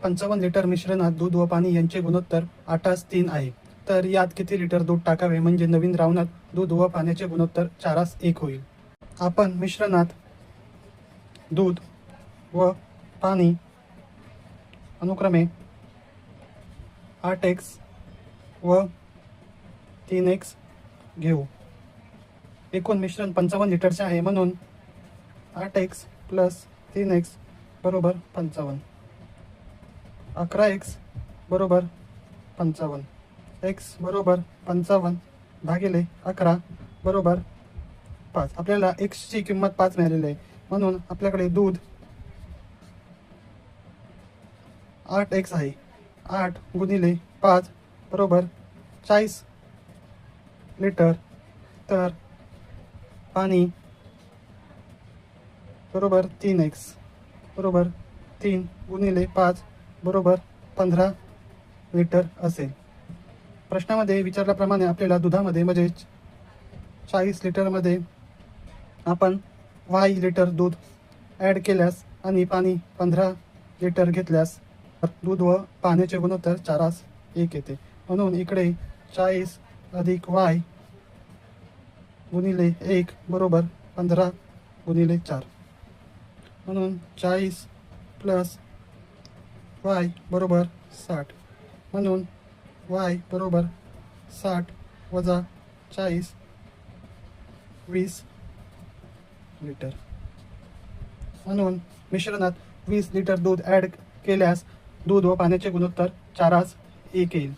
55 litre मिश्रणात दूध व पाणी यांचे गुणोत्तर 8:3 आहे. तर यात किती लिटर दूध टाकावे म्हणजे नवीन द्रावणात दूध व पाण्याचे गुणोत्तर 4:1 होईल. आपण मिश्रणात दूध व पाणी अनुक्रमे 8x व 3x घेऊ. एकूण मिश्रण 55 लिटरचे आहे, म्हणून 8x + 3x बरोबर 55. 11x बरोबर 55. x बरोबर 55 भागिले 11 बरोबर 5. आपल्याला x ची किंमत 5 मिळालेली आहे, म्हणून आपल्याकडे दूध 8x आहे. 8 गुणिले 5 बरोबर 40 लिटर. तर पाणी बरोबर 3x बरोबर 3 गुणिले 5 बरोबर 15 लिटर असेल. प्रश्नामध्ये विचारल्याप्रमाणे आपल्याला दुधामध्ये म्हणजे 40 लिटरमध्ये आपण y लिटर दूध ॲड केल्यास आणि पाणी 15 लिटर घेतल्यास दूध व पाण्याचे गुणोत्तर 4:1 येते. म्हणून इकडे 40 अधिक y गुणिले 1 बरोबर 15 गुणिले 4. म्हणून 40 + y बरोबर 60. म्हणून y बरोबर 60 वजा 40 20 लिटर. म्हणून मिश्रणात 20 लिटर दूध ॲड केल्यास दूध व पाण्याचे गुणोत्तर 4:1 येईल.